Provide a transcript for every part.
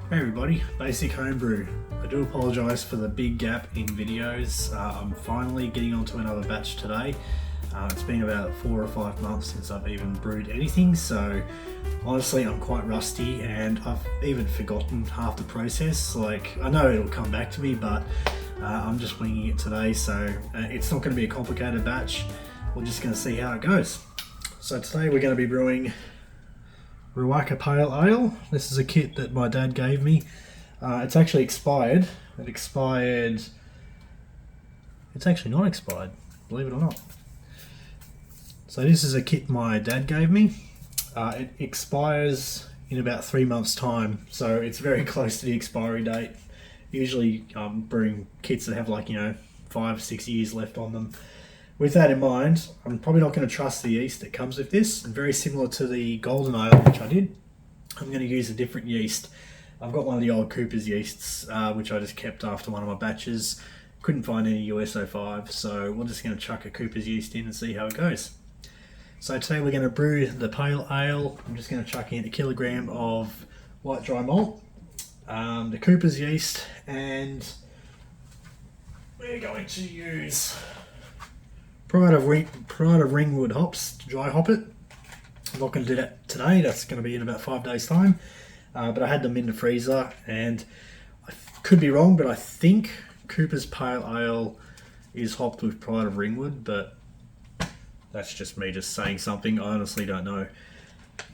Hey everybody, Basic Homebrew. I do apologise for the big gap in videos. I'm finally getting onto another batch today. It's been about 4 or 5 months since I've even brewed anything, so honestly I'm quite rusty and I've even forgotten half the process. Like, I know it'll come back to me, but I'm just winging it today, so it's not going to be a complicated batch. We're just going to see how it goes. So today we're going to be brewing Riwaka Pale Ale. This is a kit that my dad gave me. It's actually expired. It's actually not expired, believe it or not. So this is a kit my dad gave me. It expires in about 3 months time, so it's very close to the expiry date. Usually brewing kits that have 5 or 6 years left on them. With that in mind, I'm probably not going to trust the yeast that comes with this. Very similar to the golden ale, which I did. I'm going to use a different yeast. I've got one of the old Cooper's yeasts, which I just kept after one of my batches. Couldn't find any US-05, so we're just going to chuck a Cooper's yeast in and see how it goes. So today we're going to brew the pale ale. I'm just going to chuck in a kilogram of white dry malt, the Cooper's yeast, and we're going to use Pride of Ringwood hops to dry hop it. I'm not going to do that today, that's going to be in about 5 days time. But I had them in the freezer, and I could be wrong, but I think Cooper's Pale Ale is hopped with Pride of Ringwood, but that's just me just saying something. I honestly don't know.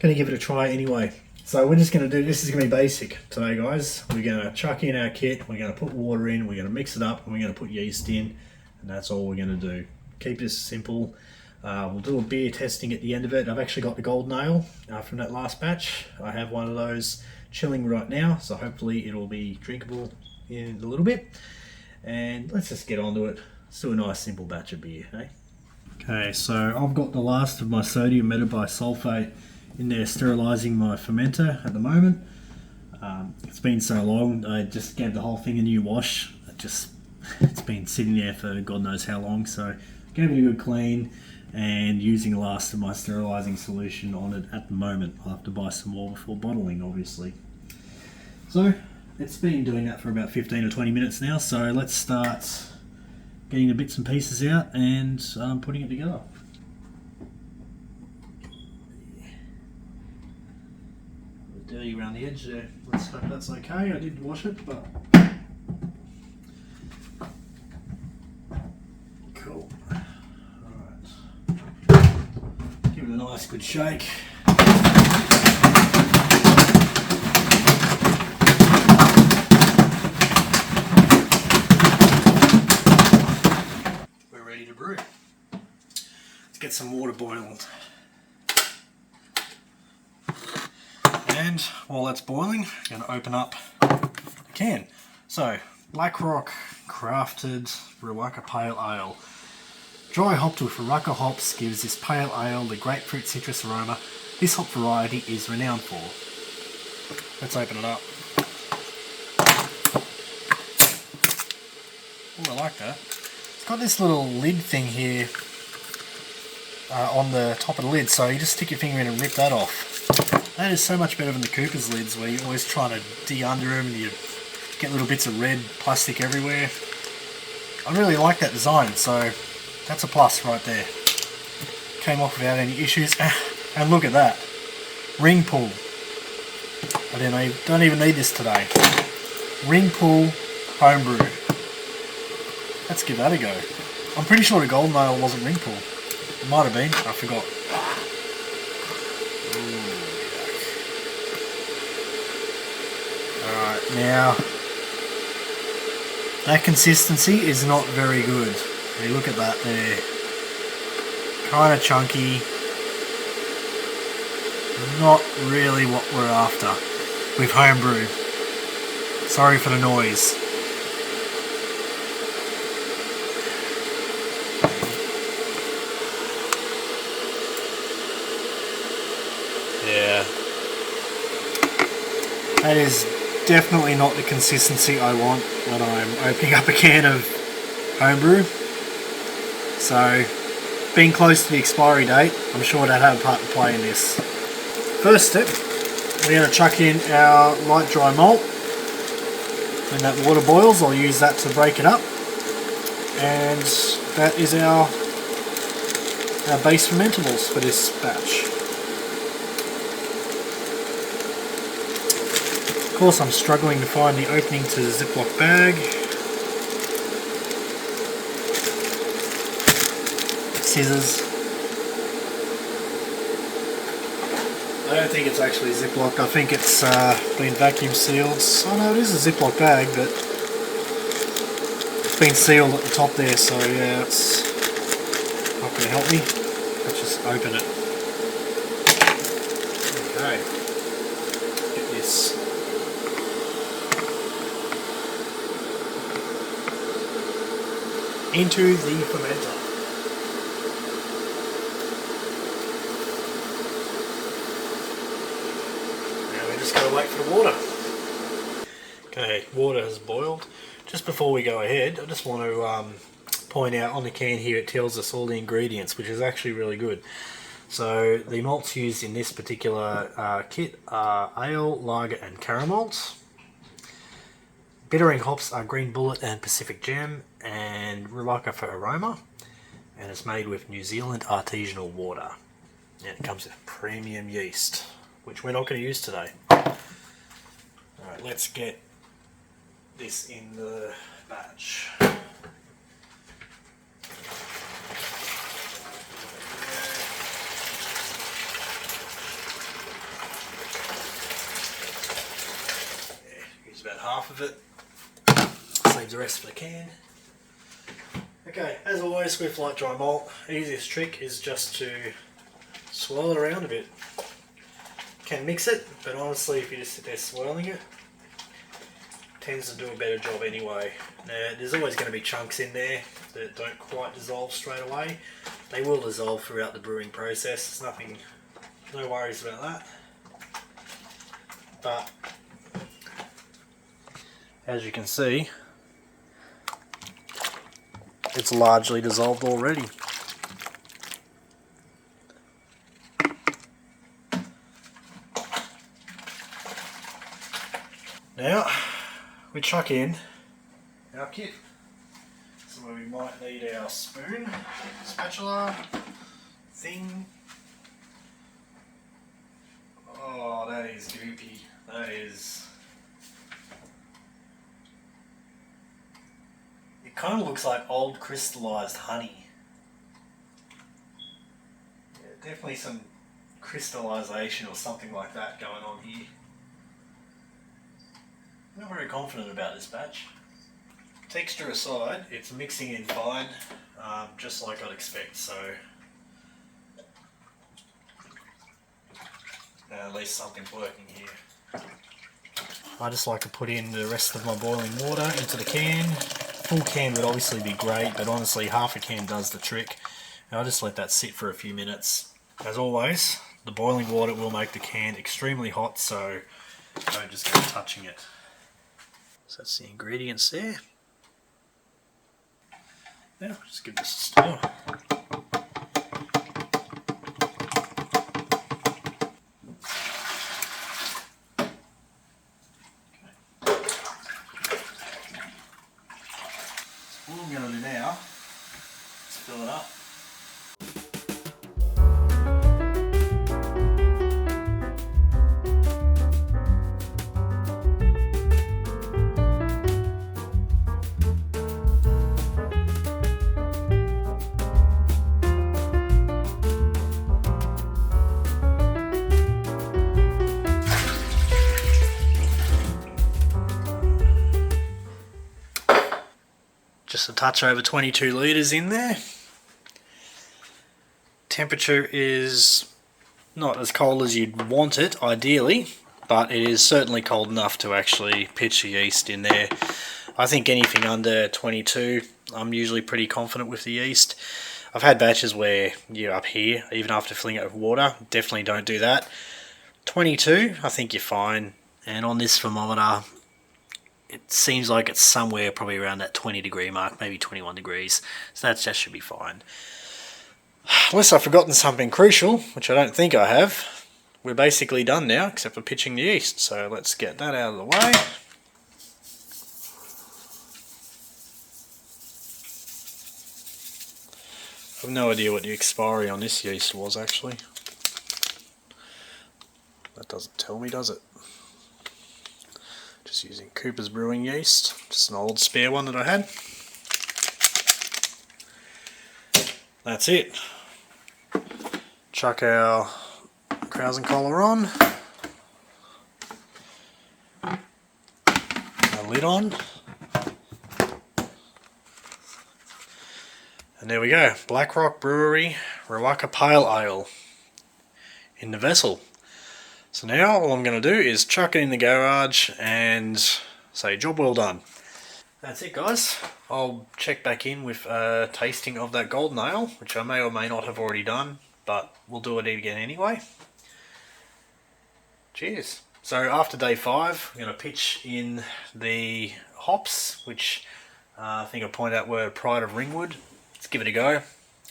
Going to give it a try anyway. So we're just going to do, this is going to be basic today, guys. We're going to chuck in our kit, we're going to put water in, we're going to mix it up, and we're going to put yeast in, and that's all we're going to do. Keep this simple. We'll do a beer testing at the end of it. I've actually got the golden ale from that last batch. I have one of those chilling right now, so hopefully it'll be drinkable in a little bit. And let's just get on to it. Let's do a nice simple batch of beer, eh? Okay, so I've got the last of my sodium metabisulfate in there sterilising my fermenter at the moment. It's been so long, I just gave the whole thing a new wash. It's been sitting there for God knows how long, so gave it a good clean and using the last of my sterilising solution on it at the moment. I'll have to buy some more before bottling, obviously. So it's been doing that for about 15 or 20 minutes now, so let's start getting the bits and pieces out and putting it together. A bit dirty around the edge there. Let's hope that's okay. I did wash it, but cool. Alright. Give it a nice good shake. We're ready to brew. Let's get some water boiling. And while that's boiling, I'm going to open up a can. So, Blackrock Crafted Riwaka Pale Ale. Dry hopped with Riwaka hops gives this pale ale the grapefruit citrus aroma this hop variety is renowned for. Let's open it up. Oh, I like that. It's got this little lid thing here on the top of the lid, so you just stick your finger in and rip that off. That is so much better than the Cooper's lids, where you're always trying to dig under them and you get little bits of red plastic everywhere. I really like that design, so that's a plus right there. Came off without any issues. And look at that. Ring pull. I don't even need this today. Ring pull homebrew. Let's give that a go. I'm pretty sure the golden ale wasn't ring pull. It might have been, I forgot. Alright, now that consistency is not very good. Hey, look at that there. Kind of chunky. Not really what we're after with homebrew. Sorry for the noise. Yeah. That is definitely not the consistency I want when I'm opening up a can of homebrew. So, being close to the expiry date, I'm sure that had a part to play in this. First step, we're going to chuck in our light dry malt. When that water boils, I'll use that to break it up, and that is our base fermentables for this batch. Of course, I'm struggling to find the opening to the Ziploc bag. Scissors. I don't think it's actually Ziploc, I think it's been vacuum sealed. Oh no, it is a Ziploc bag, but it's been sealed at the top there, so yeah, it's not going to help me. Let's just open it. Okay, get this. Into the fermenter. Just gotta wait for the water. Okay, water has boiled. Just before we go ahead, I just want to point out on the can here it tells us all the ingredients, which is actually really good. So the malts used in this particular kit are ale, lager and caramels. malts. Bittering hops are Green Bullet and Pacific Gem, and Riwaka for aroma. And it's made with New Zealand artisanal water. And it comes with premium yeast, which we're not going to use today. Alright, let's get this in the batch. Yeah, use about half of it. Save the rest for the can. Okay, as always with light dry malt, easiest trick is just to swirl it around a bit. Can mix it, but honestly if you just sit there swirling it, tends to do a better job anyway. Now there's always going to be chunks in there that don't quite dissolve straight away. They will dissolve throughout the brewing process. There's nothing, no worries about that. But as you can see, it's largely dissolved already. Now, we chuck in our kit. So we might need our spoon, spatula, thing. Oh, that is goopy. That is... It kind of looks like old crystallized honey. Yeah, definitely some crystallization or something like that going on here. I'm not very confident about this batch. Texture aside, it's mixing in fine, just like I'd expect, so at least something's working here. I just like to put in the rest of my boiling water into the can. Full can would obviously be great, but honestly half a can does the trick. And I'll just let that sit for a few minutes. As always, the boiling water will make the can extremely hot, so don't just go touching it. So that's the ingredients there. Now, just give this a stir. So what I'm going to do now is fill it up. Just a touch over 22 litres in there. Temperature is not as cold as you'd want it, ideally, but it is certainly cold enough to actually pitch the yeast in there. I think anything under 22, I'm usually pretty confident with the yeast. I've had batches where you're up here, even after filling it with water. Definitely don't do that. 22, I think you're fine. And on this thermometer, it seems like it's somewhere probably around that 20 degree mark, maybe 21 degrees. So that should be fine. Unless I've forgotten something crucial, which I don't think I have, we're basically done now, except for pitching the yeast. So let's get that out of the way. I've no idea what the expiry on this yeast was actually. That doesn't tell me, does it? Just using Cooper's Brewing yeast, just an old spare one that I had. That's it. Chuck our Krausen collar on, our lid on, and there we go. Black Rock Brewery Riwaka Pale Ale in the vessel. So now all I'm going to do is chuck it in the garage and say job well done. That's it, guys. I'll check back in with a tasting of that golden ale, which I may or may not have already done, but we'll do it again anyway. Cheers. So after day 5, I'm going to pitch in the hops, which I think I pointed out were Pride of Ringwood. Let's give it a go,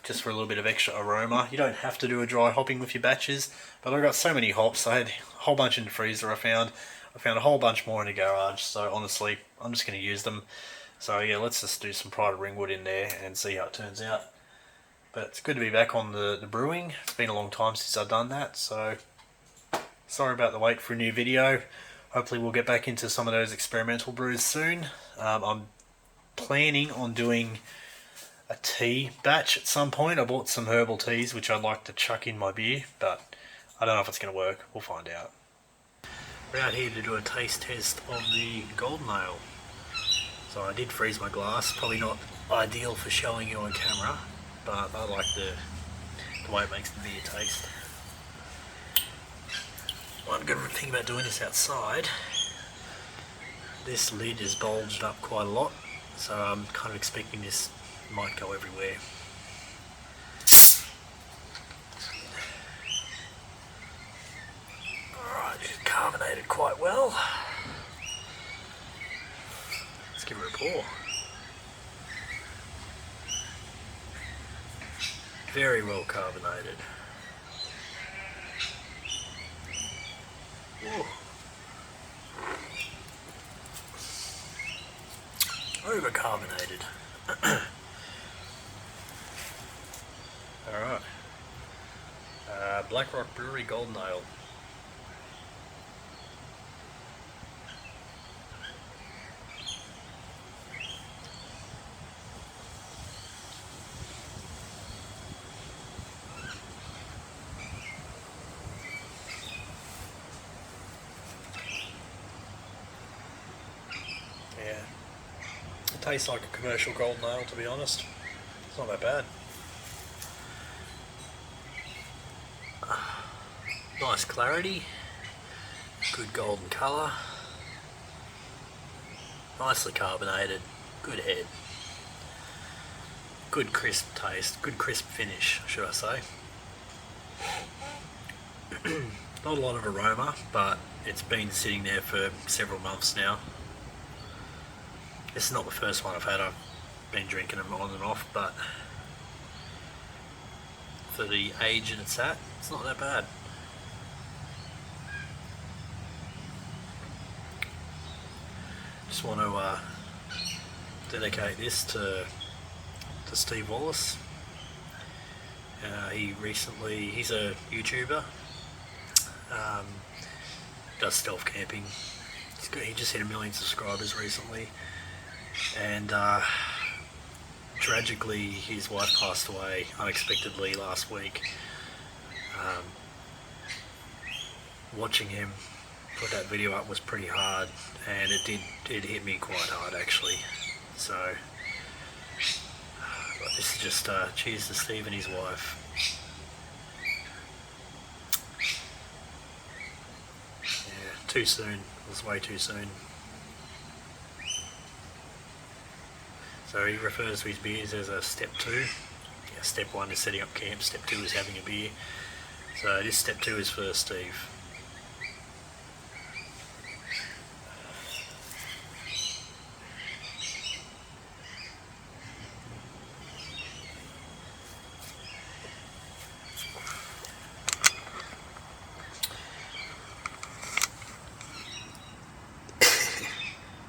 just for a little bit of extra aroma. You don't have to do a dry hopping with your batches, but I got so many hops. I had a whole bunch in the freezer. I found a whole bunch more in the garage, so honestly, I'm just going to use them. So yeah, let's just do some Pride of Ringwood in there and see how it turns out. But it's good to be back on the brewing. It's been a long time since I've done that, so sorry about the wait for a new video. Hopefully we'll get back into some of those experimental brews soon. I'm planning on doing a tea batch at some point. I bought some herbal teas which I'd like to chuck in my beer, but I don't know if it's going to work. We'll find out. We're out here to do a taste test of the golden ale. So I did freeze my glass, probably not ideal for showing you on camera, but I like the way it makes the beer taste. One good thing about doing this outside, this lid is bulged up quite a lot, so I'm kind of expecting this might go everywhere. Alright, it's carbonated quite well. Let's give it a pour. Very well carbonated. Ooh. Over carbonated. Alright. Black Rock Brewery Golden Ale. Yeah. It tastes like a commercial golden ale, to be honest. It's not that bad. Nice clarity, good golden colour, nicely carbonated, good head, good crisp taste, good crisp finish, should I say. Not a lot of aroma, but it's been sitting there for several months now. This is not the first one I've had. I've been drinking them on and off, but for the age that it's at, it's not that bad. Just want to dedicate this to Steve Wallace. He's a YouTuber, does stealth camping. He just hit 1 million subscribers recently, and tragically his wife passed away unexpectedly last week. Watching him put that video up was pretty hard, and it hit me quite hard actually. So but this is just cheers to Steve and his wife. Yeah, too soon. It was way too soon. So he refers to his beers as a step 2. Yeah, step 1 is setting up camp, step 2 is having a beer. So this step 2 is for Steve.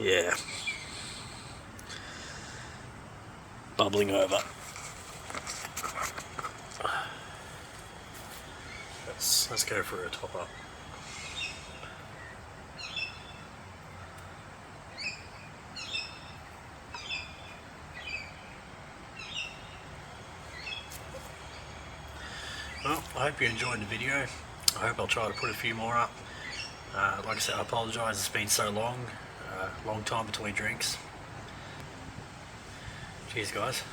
Yeah. Bubbling over. Let's go for a top up. Well, I hope you enjoyed the video. I hope I'll try to put a few more up. Like I said, I apologise, it's been so long time between drinks. Cheers guys.